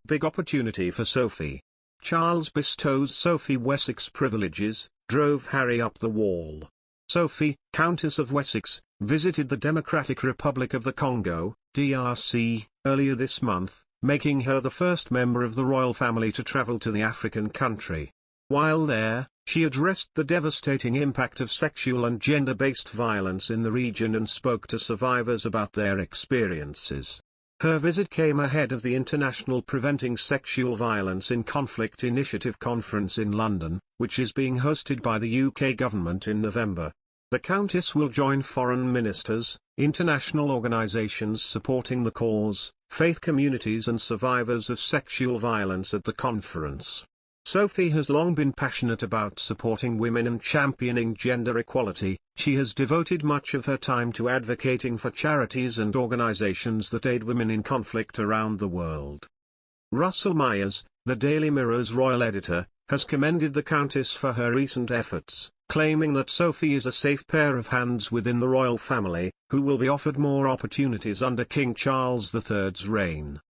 big opportunity for Sophie. Charles bestows Sophie Wessex privileges, drove Harry up the wall. Sophie, Countess of Wessex, visited the Democratic Republic of the Congo, DRC, earlier this month, making her the first member of the royal family to travel to the African country. While there, she addressed the devastating impact of sexual and gender-based violence in the region and spoke to survivors about their experiences. Her visit came ahead of the International Preventing Sexual Violence in Conflict Initiative Conference in London, which is being hosted by the UK government in November. The Countess will join foreign ministers, international organisations supporting the cause, faith communities and survivors of sexual violence at the conference. Sophie has long been passionate about supporting women and championing gender equality. She has devoted much of her time to advocating for charities and organizations that aid women in conflict around the world. Russell Myers, the Daily Mirror's royal editor, has commended the Countess for her recent efforts, claiming that Sophie is a safe pair of hands within the royal family, who will be offered more opportunities under King Charles III's reign.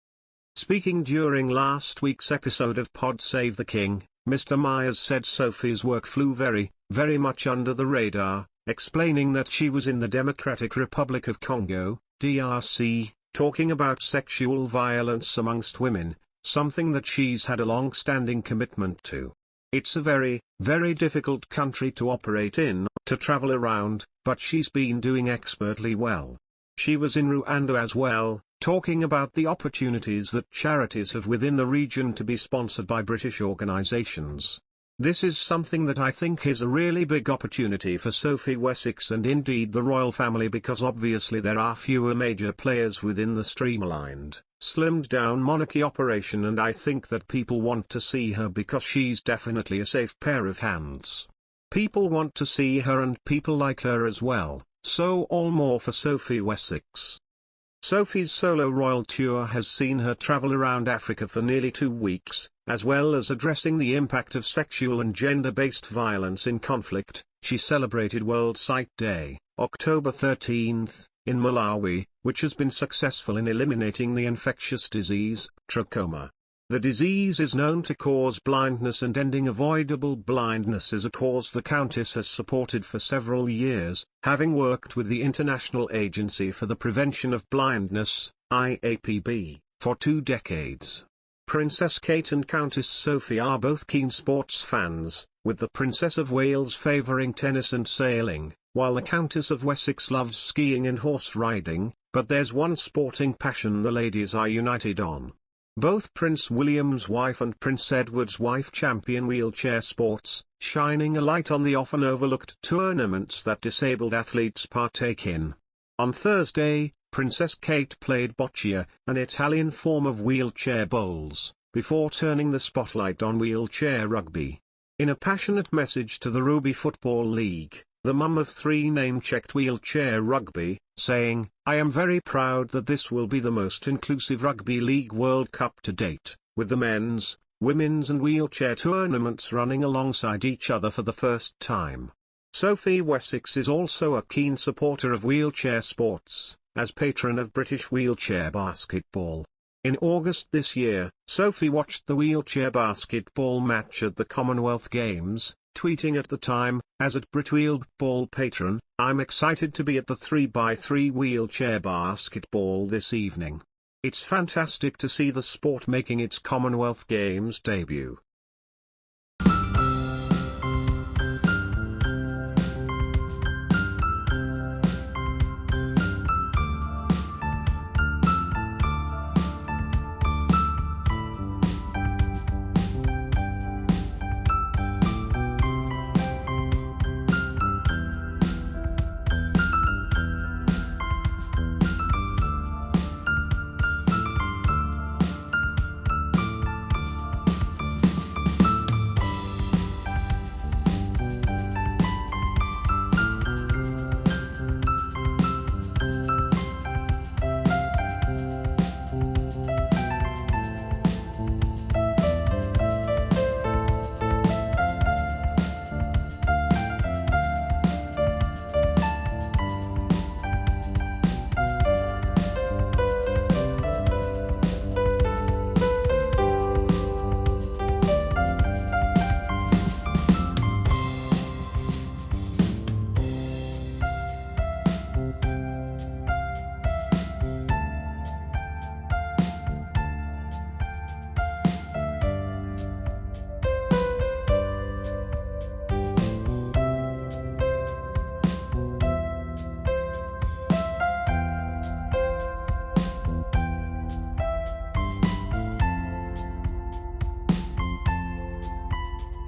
Speaking during last week's episode of Pod Save the King, Mr. Myers said Sophie's work flew very much under the radar, explaining that she was in the Democratic Republic of Congo, DRC, talking about sexual violence amongst women, something that she's had a long-standing commitment to. It's a very difficult country to operate in, to travel around, but she's been doing expertly well. She was in Rwanda as well, talking about the opportunities that charities have within the region to be sponsored by British organisations. This is something that I think is a really big opportunity for Sophie Wessex and indeed the royal family, because obviously there are fewer major players within the streamlined, slimmed down monarchy operation, and I think that people want to see her because she's definitely a safe pair of hands. People want to see her and people like her as well, so all more for Sophie Wessex. Sophie's solo royal tour has seen her travel around Africa for nearly 2 weeks, as well as addressing the impact of sexual and gender-based violence in conflict. She celebrated World Sight Day, October 13th, in Malawi, which has been successful in eliminating the infectious disease, trachoma. The disease is known to cause blindness, and ending avoidable blindness is a cause the Countess has supported for several years, having worked with the International Agency for the Prevention of Blindness, IAPB, for 2 decades. Princess Kate and Countess Sophie are both keen sports fans, with the Princess of Wales favouring tennis and sailing, while the Countess of Wessex loves skiing and horse riding, but there's one sporting passion the ladies are united on. Both Prince William's wife and Prince Edward's wife champion wheelchair sports, shining a light on the often overlooked tournaments that disabled athletes partake in. On Thursday, Princess Kate played boccia, an Italian form of wheelchair bowls, before turning the spotlight on wheelchair rugby. In a passionate message to the Ruby Football League, the mum of 3 name-checked wheelchair rugby, saying, "I am very proud that this will be the most inclusive Rugby League World Cup to date, with the men's, women's and wheelchair tournaments running alongside each other for the first time." Sophie Wessex is also a keen supporter of wheelchair sports, as patron of British wheelchair basketball. In August this year, Sophie watched the wheelchair basketball match at the Commonwealth Games, tweeting at the time, as at Brit Wheelball patron, "I'm excited to be at the 3x3 wheelchair basketball this evening. It's fantastic to see the sport making its Commonwealth Games debut.